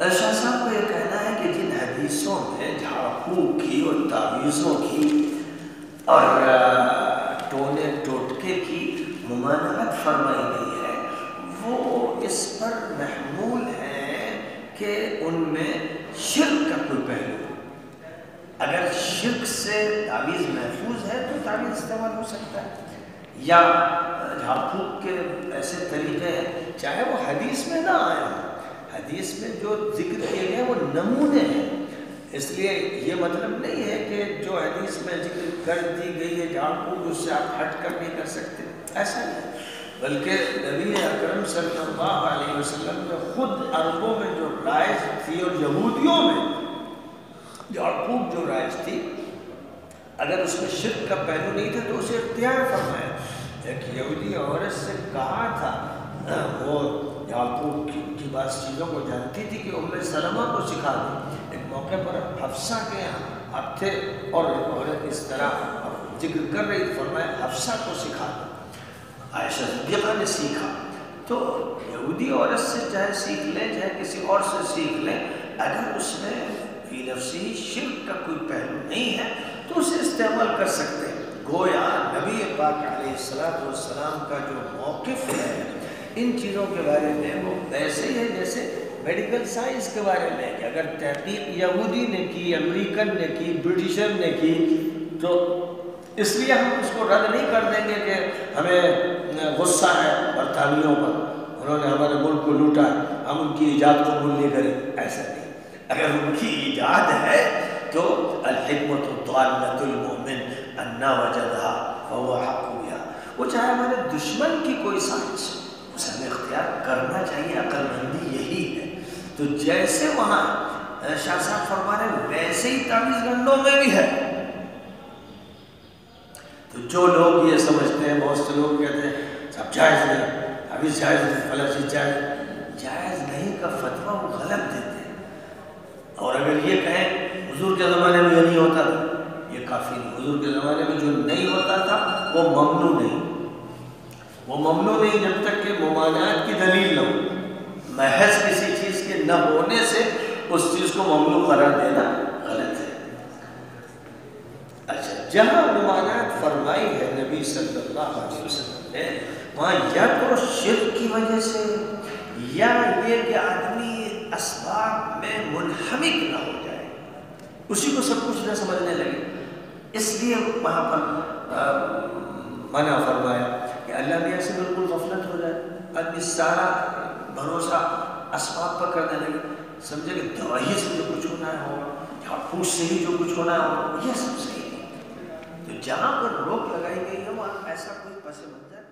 شاہ صاحب کو یہ کہنا ہے کہ جن حدیثوں میں جھاڑ پھونک کی اور تعویذوں کی اور ٹونے ٹوٹکے کی ممانعت فرمائی گئی ہے وہ اس پر محمول ہے کہ ان میں شرک کا کوئی پہلو ہے۔ اگر شرک سے تعویذ محفوظ ہے تو تعویذ استعمال ہو سکتا ہے، یا جھاڑ پھونک کے ایسے طریقے ہیں چاہے وہ حدیث میں نہ آیا ہو، حدیث میں جو ذکر کیے گئے وہ نمونے ہیں، اس لیے یہ مطلب نہیں ہے کہ جو حدیث میں ذکر کر دی گئی ہے جھاڑ پھونک اس سے آپ ہٹ کر نہیں کر سکتے، ایسا نہیں، بلکہ نبی اکرم صلی اللہ علیہ وسلم نے خود عربوں میں جو رائج تھی اور یہودیوں میں جھاڑ پھونک جو رائج تھی اگر اس میں شرک کا پہلو نہیں تھا تو اسے اختیار فرمایا۔ ایک یہودی عورت سے کہا تھا، وہ جھاڑ پھونک کی بعض چیزوں کو جانتی تھی کہ ام سلمہ کو سکھا دیں، ایک موقع پر حفصہ کے یہاں آپ تھے اور عورت اس طرح ذکر کر رہی، فرمایا حفصہ کو سکھا دیں، عائشہ صدیقہ نے سیکھا۔ تو یہودی عورت سے چاہے سیکھ لیں چاہے کسی اور سے سیکھ لیں، اگر اس میں فی نفسی شرک کا کوئی پہلو نہیں ہے تو اسے استعمال کر سکتے ہیں۔ گویا نبی پاک علیہ السلام کا جو موقف ہے ان چیزوں کے بارے میں وہ ویسے ہی ہے جیسے میڈیکل سائنس کے بارے میں، کہ اگر تحقیق یہودی نے کی، امریکن نے کی، برٹشر نے کی، تو اس لیے ہم اس کو رد نہیں کر دیں گے کہ ہمیں غصہ ہے برطانویوں پر، انہوں نے ہمارے ملک کو لوٹا، ہم ان کی ایجاد قبول نہیں کریں، ایسا نہیں۔ اگر ان کی ایجاد ہے تو الحکمت ضالۃ المؤمن انا وجدها فهو حق بها، وہ چاہے ہمارے دشمن کی کوئی سازش ہو اسے ہمیں اختیار کرنا چاہیے، عقل مندی یہی ہے۔ تو جیسے وہاں شاہ صاحب فرما رہے ہیں ویسے ہی تعویذ گنڈوں میں بھی ہے۔ تو جو لوگ یہ سمجھتے ہیں، بہت سے لوگ کہتے ہیں سب جائز نہیں، تعویذ جائز نہیں، فلاں چیز جائز نہیں کا فتویٰ وہ غلط دیتے ہیں، اور اگر یہ کہیں حضور کے زمانے میں یہ نہیں ہوتا تھا، یہ کافی نہیں، حضور کے زمانے میں جو نہیں ہوتا تھا وہ ممنوع نہیں، وہ ممنوع نہیں جب تک کہ ممانعت کی دلیل نہ ہو، محض کسی چیز کے نہ ہونے سے اس چیز کو ممنوع قرار دینا غلط ہے۔ اچھا، جہاں ممانعت فرمائی ہے نبی صلی اللہ علیہ وسلم نے، وہاں یا تو شرک کی وجہ سے یا یہ کہ آدمی اسباب میں منہمک نہ ہو جائے، اسی کو سب کچھ نہ سمجھنے لگے، اس لیے وہاں پر منع فرمایا کہ اللہ میاں سے بالکل غفلت ہو جائے، آدمی سارا بھروسہ اسباب پر کرنے لگے، سمجھے کہ دوائی سے جو کچھ ہونا ہے ہوگا، جھاڑ پھونک سے ہی جو کچھ ہونا ہے ہوگا، یہ سب صحیح نہیں۔ تو جہاں پر روک لگائی گئی ہے وہاں ایسا کوئی پس منظر